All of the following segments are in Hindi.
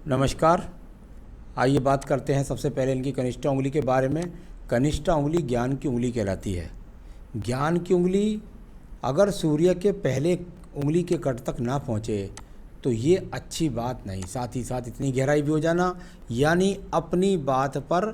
नमस्कार। आइए बात करते हैं सबसे पहले इनकी कनिष्ठा उंगली के बारे में। कनिष्ठा उंगली ज्ञान की उंगली कहलाती है। ज्ञान की उंगली अगर सूर्य के पहले उंगली के कट तक ना पहुँचे तो ये अच्छी बात नहीं। साथ ही साथ इतनी गहराई भी हो जाना, यानी अपनी बात पर,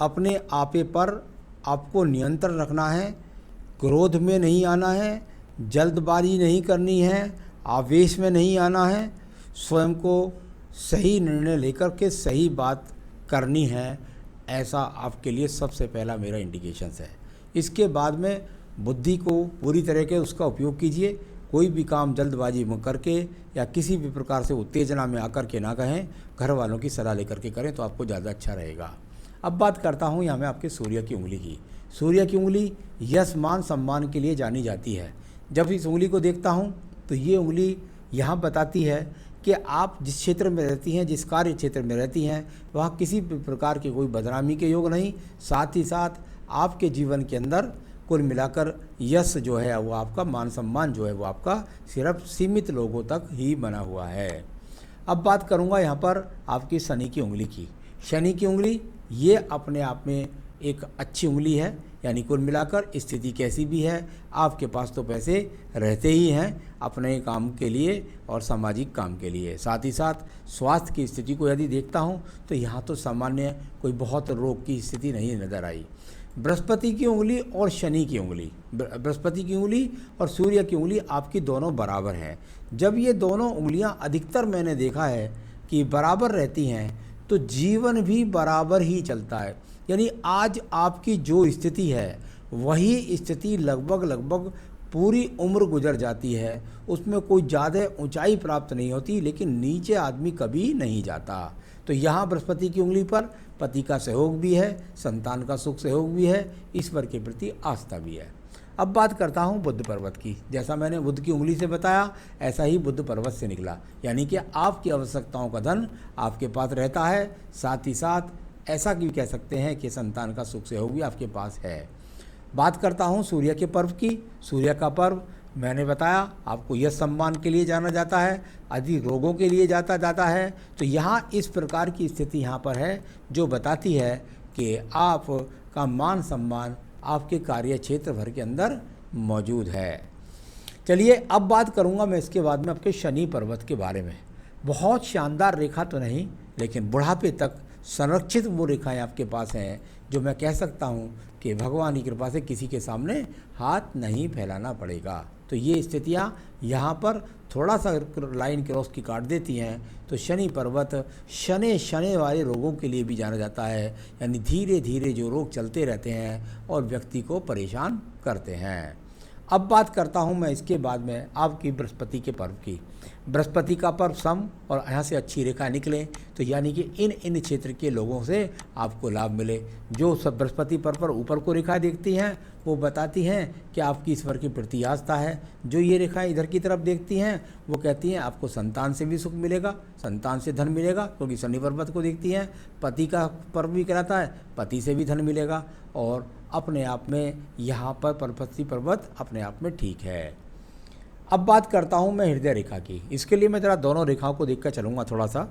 अपने आपे पर आपको नियंत्रण रखना है, क्रोध में नहीं आना है, जल्दबाजी नहीं करनी है, आवेश में नहीं आना है, स्वयं को सही निर्णय लेकर के सही बात करनी है। ऐसा आपके लिए सबसे पहला मेरा इंडिकेशंस है। इसके बाद में बुद्धि को पूरी तरह के उसका उपयोग कीजिए। कोई भी काम जल्दबाजी में करके या किसी भी प्रकार से उत्तेजना में आकर के ना कहें, घर वालों की सलाह लेकर के करें तो आपको ज़्यादा अच्छा रहेगा। अब बात करता हूँ यहाँ मैं आपके सूर्य की उंगली की। सूर्य की उंगली यश मान सम्मान के लिए जानी जाती है। जब इस उंगली को देखता हूँ तो ये उंगली यहाँ बताती है कि आप जिस क्षेत्र में रहती हैं, जिस कार्य क्षेत्र में रहती हैं, वहाँ किसी भी प्रकार के कोई बदनामी के योग नहीं। साथ ही साथ आपके जीवन के अंदर कुल मिलाकर यश जो है वो आपका, मान सम्मान जो है वो आपका सिर्फ सीमित लोगों तक ही बना हुआ है। अब बात करूँगा यहाँ पर आपकी शनि की उंगली की। शनि की उंगली ये अपने आप में एक अच्छी उंगली है, यानी कुल मिलाकर स्थिति कैसी भी है, आपके पास तो पैसे रहते ही हैं अपने काम के लिए और सामाजिक काम के लिए। साथ ही साथ स्वास्थ्य की स्थिति को यदि देखता हूँ तो यहाँ तो सामान्य कोई बहुत रोग की स्थिति नहीं नज़र आई। बृहस्पति की उंगली और शनि की उंगली, बृहस्पति की उंगली और सूर्य की उंगली आपकी दोनों बराबर हैं। जब ये दोनों उंगलियाँ अधिकतर मैंने देखा है कि बराबर रहती हैं तो जीवन भी बराबर ही चलता है। यानी आज आपकी जो स्थिति है वही स्थिति लगभग पूरी उम्र गुजर जाती है। उसमें कोई ज़्यादा ऊंचाई प्राप्त नहीं होती, लेकिन नीचे आदमी कभी नहीं जाता। तो यहाँ बृहस्पति की उंगली पर पति का सहयोग भी है, संतान का सुख सहयोग भी है, ईश्वर के प्रति आस्था भी है। अब बात करता हूँ बुध पर्वत की। जैसा मैंने बुध की उंगली से बताया ऐसा ही बुध पर्वत से निकला, यानी कि आपकी आवश्यकताओं का धन आपके पास रहता है। साथ ही साथ ऐसा भी कह सकते हैं कि संतान का सुख सहयोग भी आपके पास है। बात करता हूँ सूर्य के पर्व की। सूर्य का पर्व मैंने बताया आपको यश सम्मान के लिए जाना जाता है, अधिक रोगों के लिए जाता है। तो यहाँ इस प्रकार की स्थिति यहाँ पर है जो बताती है कि आपका मान सम्मान आपके कार्य क्षेत्र भर के अंदर मौजूद है। चलिए अब बात करूँगा मैं इसके बाद में आपके शनि पर्वत के बारे में। बहुत शानदार रेखा तो नहीं, लेकिन बुढ़ापे तक संरक्षित वो रेखाएं आपके पास हैं जो मैं कह सकता हूँ कि भगवान की कृपा से किसी के सामने हाथ नहीं फैलाना पड़ेगा। तो ये स्थितियाँ यहाँ पर थोड़ा सा लाइन क्रॉस की काट देती हैं। तो शनि पर्वत शनि वाले रोगों के लिए भी जाना जाता है, यानी धीरे धीरे जो रोग चलते रहते हैं और व्यक्ति को परेशान करते हैं। अब बात करता हूँ मैं इसके बाद में आपकी बृहस्पति के पर्व की। बृहस्पति का पर्व सम और यहाँ से अच्छी रेखा निकले तो यानी कि इन क्षेत्र के लोगों से आपको लाभ मिले। जो सब बृहस्पति पर्व पर ऊपर को रेखा देखती हैं वो बताती हैं कि आपकी ईश्वर की प्रति आस्था है। जो ये रेखाएं इधर की तरफ देखती हैं वो कहती हैं आपको संतान से भी सुख मिलेगा, संतान से धन मिलेगा, क्योंकि शनि पर्वत को देखती हैं। पति का पर्व भी कहलाता है, पति से भी धन मिलेगा। और अपने आप में यहाँ पर बृहस्पति पर्वत अपने आप में ठीक है। अब बात करता हूँ मैं हृदय रेखा की। इसके लिए मैं ज़रा दोनों रेखाओं को देखकर चलूँगा, थोड़ा सा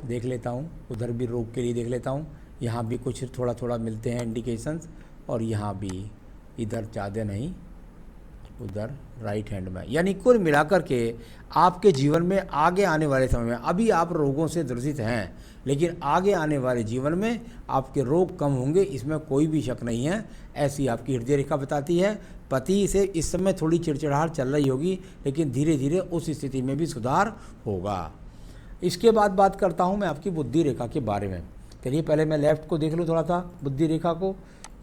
देख लेता हूँ। उधर भी रोग के लिए देख लेता हूँ, यहाँ भी कुछ थोड़ा मिलते हैं इंडिकेशंस, और यहाँ भी, इधर ज़्यादा नहीं, उधर राइट हैंड में। यानी कुल मिलाकर के आपके जीवन में आगे आने वाले समय में, अभी आप रोगों से ग्रसित हैं, लेकिन आगे आने वाले जीवन में आपके रोग कम होंगे, इसमें कोई भी शक नहीं है। ऐसी आपकी हृदय रेखा बताती है। पति से इस समय थोड़ी चिड़चिड़ाहट चल रही होगी, लेकिन धीरे धीरे उस स्थिति में भी सुधार होगा। इसके बाद बात करता हूँ मैं आपकी बुद्धि रेखा के बारे में। चलिए पहले मैं लेफ़्ट को देख लूँ थोड़ा सा, बुद्धि रेखा को।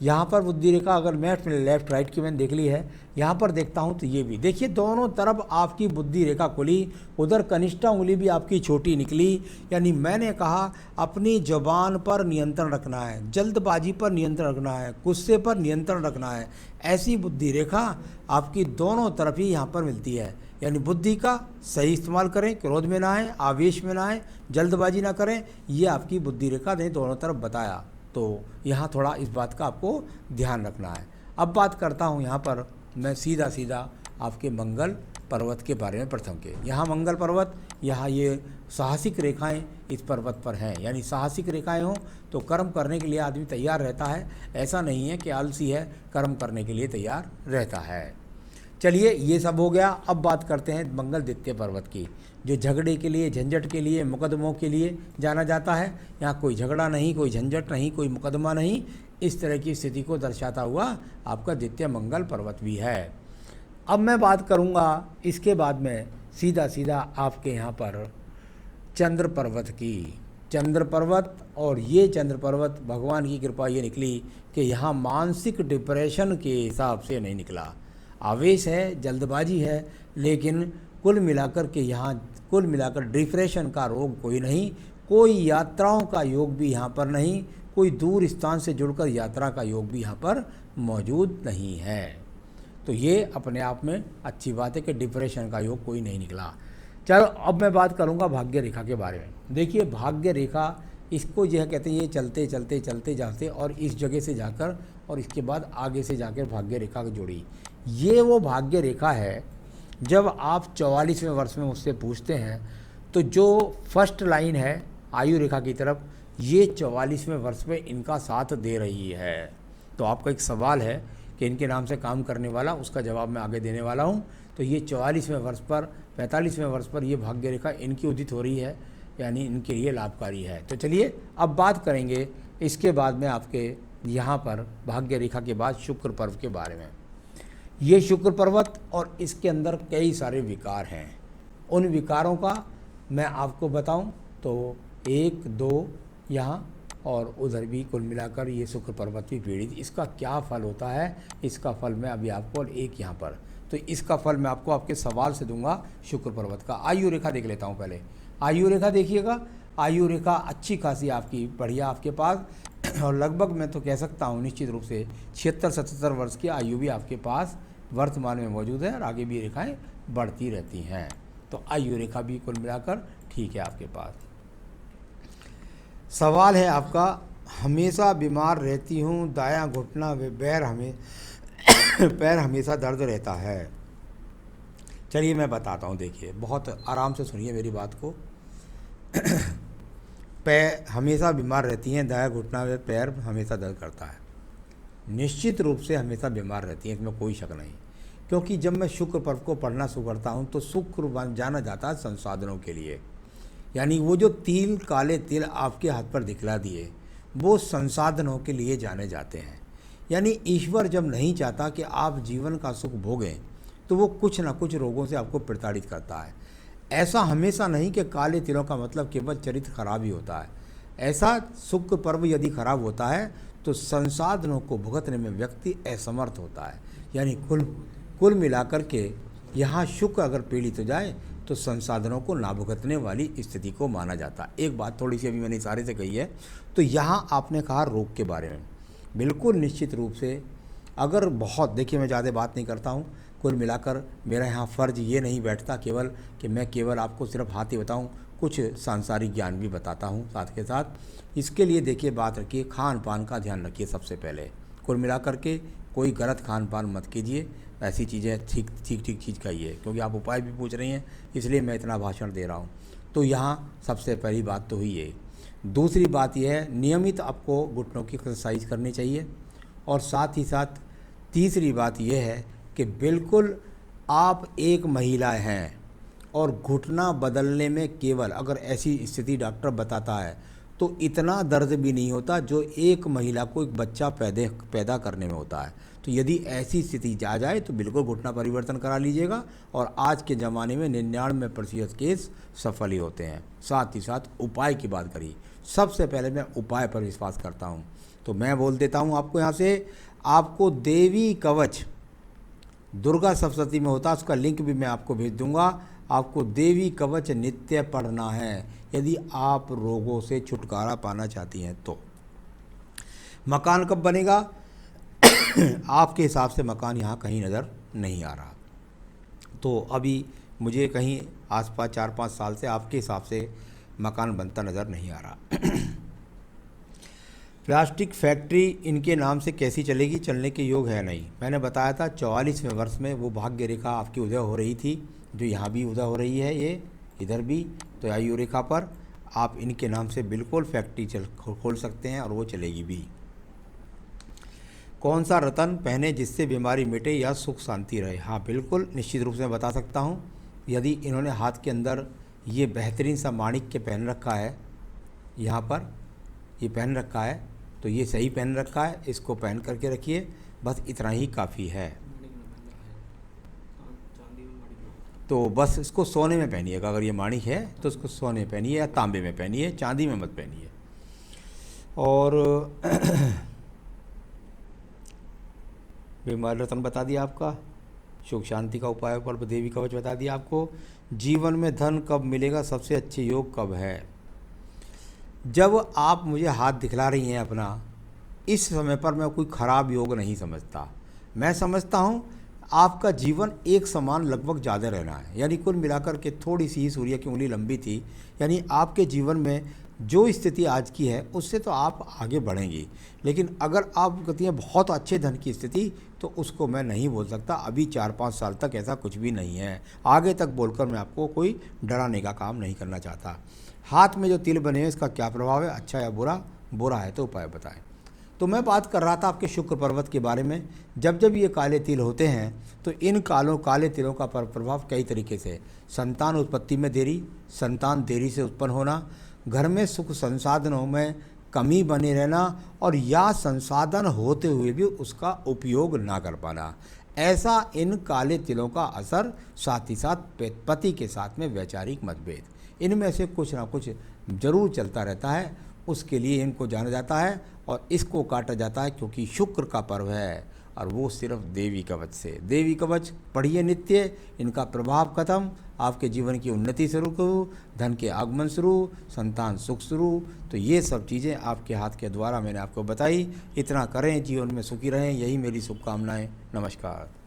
यहाँ पर बुद्धि रेखा अगर मैं लेफ़्ट राइट की मैंने देख ली है, यहाँ पर देखता हूँ तो ये भी देखिए दोनों तरफ आपकी बुद्धि रेखा खुली। उधर कनिष्ठा उंगली भी आपकी छोटी निकली। यानी मैंने कहा अपनी जुबान पर नियंत्रण रखना है, जल्दबाजी पर नियंत्रण रखना है, गुस्से पर नियंत्रण रखना है। ऐसी बुद्धि रेखा आपकी दोनों तरफ ही यहाँ पर मिलती है। यानी बुद्धि का सही इस्तेमाल करें, क्रोध में ना आए, आवेश में ना आए, जल्दबाजी ना करें। ये आपकी बुद्धि रेखा ने दोनों तरफ बताया। तो यहाँ थोड़ा इस बात का आपको ध्यान रखना है। अब बात करता हूँ यहाँ पर मैं सीधा आपके मंगल पर्वत के बारे में प्रथम के। यहाँ मंगल पर्वत, यहाँ ये साहसिक रेखाएं इस पर्वत पर हैं, यानी साहसिक रेखाएं हों तो कर्म करने के लिए आदमी तैयार रहता है। ऐसा नहीं है कि आलसी है, कर्म करने के लिए तैयार रहता है। चलिए ये सब हो गया। अब बात करते हैं मंगल द्वितीय पर्वत की, जो झगड़े के लिए, झंझट के लिए, मुकदमों के लिए जाना जाता है। यहाँ कोई झगड़ा नहीं, कोई झंझट नहीं, कोई मुकदमा नहीं, इस तरह की स्थिति को दर्शाता हुआ आपका द्वितीय मंगल पर्वत भी है। अब मैं बात करूँगा इसके बाद में सीधा सीधा आपके यहाँ पर चंद्र पर्वत की। चंद्र पर्वत, और ये चंद्र पर्वत भगवान की कृपा ये निकली कि यहाँ मानसिक डिप्रेशन के हिसाब से नहीं निकला। आवेश है, जल्दबाजी है, लेकिन कुल मिलाकर के यहाँ कुल मिलाकर डिप्रेशन का रोग कोई नहीं, कोई यात्राओं का योग भी यहाँ पर नहीं, कोई दूर स्थान से जुड़कर यात्रा का योग भी यहाँ पर मौजूद नहीं है। तो ये अपने आप में अच्छी बात है कि डिप्रेशन का योग कोई नहीं निकला। चलो अब मैं बात करूँगा भाग्य रेखा के बारे में। देखिए भाग्य रेखा, इसको यह कहते हैं ये चलते चलते चलते जाते और इस जगह से जाकर और इसके बाद आगे से जाकर भाग्य रेखा को जोड़ी। ये वो भाग्य रेखा है, जब आप 44वें वर्ष में मुझसे पूछते हैं तो जो फर्स्ट लाइन है आयु रेखा की तरफ, ये 44वें वर्ष में इनका साथ दे रही है। तो आपका एक सवाल है कि इनके नाम से काम करने वाला, उसका जवाब मैं आगे देने वाला हूँ। तो ये 44वें वर्ष पर, 45वें वर्ष पर ये भाग्य रेखा इनकी उदित हो रही है, यानी इनके लिए लाभकारी है। तो चलिए अब बात करेंगे इसके बाद में आपके यहाँ पर भाग्य रेखा के बाद शुक्र पर्व के बारे में। ये शुक्र पर्वत और इसके अंदर कई सारे विकार हैं। उन विकारों का मैं आपको बताऊं तो 1 2 यहाँ और उधर भी कुल मिलाकर ये शुक्र पर्वत भी पीड़ित। इसका क्या फल होता है, इसका फल मैं अभी आपको, और एक यहाँ पर, तो इसका फल मैं आपको आपके सवाल से दूंगा शुक्र पर्वत का। आयु रेखा देख लेता हूँ पहले। आयु रेखा देखिएगा, आयु रेखा अच्छी खासी आपकी बढ़िया आपके पास, और लगभग मैं तो कह सकता हूँ निश्चित रूप से 76-77 वर्ष की आयु भी आपके पास वर्तमान में मौजूद है, और आगे भी रेखाएं बढ़ती रहती हैं। तो आयु रेखा भी कुल मिलाकर ठीक है आपके पास। सवाल है आपका, हमेशा बीमार रहती हूँ, दायां घुटना व पैर हमेशा दर्द रहता है। चलिए मैं बताता हूँ, देखिए बहुत आराम से सुनिए मेरी बात को। पैर हमेशा बीमार रहती हैं, दायां घुटना व पैर हमेशा दर्द करता है। निश्चित रूप से हमेशा बीमार रहती हैं, इसमें कोई शक नहीं, क्योंकि जब मैं शुक्र पर्व को पढ़ना शुरू करता हूँ तो शुक्र जाना जाता है संसाधनों के लिए, यानी वो जो तिल, काले तिल आपके हाथ पर दिखला दिए, वो संसाधनों के लिए जाने जाते हैं। यानी ईश्वर जब नहीं चाहता कि आप जीवन का सुख भोगें तो वो कुछ ना कुछ रोगों से आपको प्रताड़ित करता है। ऐसा हमेशा नहीं कि काले तिलों का मतलब केवल चरित्र खराब ही होता है। ऐसा शुक्र पर्व यदि खराब होता है तो संसाधनों को भुगतने में व्यक्ति असमर्थ होता है। यानी कुल मिलाकर के यहाँ शुक्र अगर पीड़ित हो जाए तो संसाधनों को ना भुगतने वाली स्थिति को माना जाता है। एक बात थोड़ी सी अभी मैंने इशारे से कही है, तो यहाँ आपने कहा रोग के बारे में, बिल्कुल निश्चित रूप से अगर बहुत, देखिए मैं ज़्यादा बात नहीं करता हूँ, कुल मिलाकर मेरा यहाँ फ़र्ज ये नहीं बैठता केवल कि मैं केवल आपको सिर्फ हाथ ही बताऊँ, कुछ सांसारिक ज्ञान भी बताता हूँ साथ के साथ। इसके लिए देखिए बात रखिए, खान पान का ध्यान रखिए सबसे पहले। कुल मिलाकर के कोई गलत खान पान मत कीजिए, ऐसी चीज़ें ठीक चीज़ खाइए, क्योंकि आप उपाय भी पूछ रही हैं इसलिए मैं इतना भाषण दे रहा हूँ। तो यहाँ सबसे पहली बात तो हुई है। दूसरी बात यह है, नियमित आपको घुटनों की एक्सरसाइज करनी चाहिए, और साथ ही साथ तीसरी बात यह है कि बिल्कुल आप एक महिला हैं और घुटना बदलने में केवल अगर ऐसी स्थिति डॉक्टर बताता है तो इतना दर्द भी नहीं होता जो एक महिला को एक बच्चा पैदा करने में होता है। तो यदि ऐसी स्थिति आ जाए तो बिल्कुल घुटना परिवर्तन करा लीजिएगा, और आज के ज़माने में 99% केस सफल ही होते हैं। साथ ही साथ उपाय की बात करी, सबसे पहले मैं उपाय पर विश्वास करता हूँ, तो मैं बोल देता हूँ आपको यहाँ से, आपको देवी कवच दुर्गा सप्तशती में होता है, उसका लिंक भी मैं आपको भेज दूँगा। आपको देवी कवच नित्य पढ़ना है यदि आप रोगों से छुटकारा पाना चाहती हैं। तो मकान कब बनेगा? आपके हिसाब से मकान यहाँ कहीं नज़र नहीं आ रहा, तो अभी मुझे कहीं आसपास 4-5 साल से आपके हिसाब से मकान बनता नज़र नहीं आ रहा। प्लास्टिक फैक्ट्री इनके नाम से कैसी चलेगी? चलने के योग है नहीं। मैंने बताया था 44वें वर्ष में वो भाग्य रेखा आपकी उदय हो रही थी, जो यहाँ भी उदय हो रही है, ये इधर भी, तो आयु रेखा पर आप इनके नाम से बिल्कुल फैक्ट्री खोल सकते हैं और वो चलेगी भी। कौन सा रतन पहने जिससे बीमारी मिटे या सुख शांति रहे? हाँ बिल्कुल, निश्चित रूप से बता सकता हूँ। यदि इन्होंने हाथ के अंदर ये बेहतरीन सा माणिक्य पहन रखा है, यहाँ पर ये पहन रखा है, तो ये सही पहन रखा है, इसको पहन करके रखिए, बस इतना ही काफ़ी है। तो बस इसको सोने में पहनिएगा, अगर ये माणिक है तो इसको सोने में पहनिए या तांबे में पहनिए, चांदी में मत पहनिए। और बीमारी रतन बता दिया आपका, सुख शांति का उपाय पर देवी कवच बता दिया आपको। जीवन में धन कब मिलेगा, सबसे अच्छे योग कब है? जब आप मुझे हाथ दिखला रही हैं अपना, इस समय पर मैं कोई ख़राब योग नहीं समझता। मैं समझता हूँ आपका जीवन एक समान लगभग ज़्यादा रहना है, यानी कुल मिलाकर के थोड़ी सी ही सूर्य की उंगली लंबी थी, यानी आपके जीवन में जो स्थिति आज की है उससे तो आप आगे बढ़ेंगी। लेकिन अगर आप कहती हैं बहुत अच्छे धन की स्थिति, तो उसको मैं नहीं बोल सकता। अभी 4-5 साल तक ऐसा कुछ भी नहीं है। आगे तक बोलकर मैं आपको कोई डराने का काम नहीं करना चाहता। हाथ में जो तिल बने हैं इसका क्या प्रभाव है, अच्छा या बुरा? बुरा है तो उपाय बताएं। तो मैं बात कर रहा था आपके शुक्र पर्वत के बारे में। जब जब ये काले तिल होते हैं तो इन काले तिलों का प्रभाव कई तरीके से, संतान उत्पत्ति में देरी, संतान देरी से उत्पन्न होना, घर में सुख संसाधनों में कमी बने रहना, और या संसाधन होते हुए भी उसका उपयोग ना कर पाना, ऐसा इन काले तिलों का असर। साथ ही साथ पति के साथ में वैचारिक मतभेद, इनमें से कुछ ना कुछ जरूर चलता रहता है। उसके लिए इनको जाना जाता है और इसको काटा जाता है, क्योंकि शुक्र का पर्व है, और वो सिर्फ देवी कवच से। देवी कवच पढ़िए नित्य, इनका प्रभाव खत्म, आपके जीवन की उन्नति शुरू, धन के आगमन शुरू, संतान सुख शुरू। तो ये सब चीज़ें आपके हाथ के द्वारा मैंने आपको बताई। इतना करें, जीवन में सुखी रहें, यही मेरी शुभकामनाएं। नमस्कार।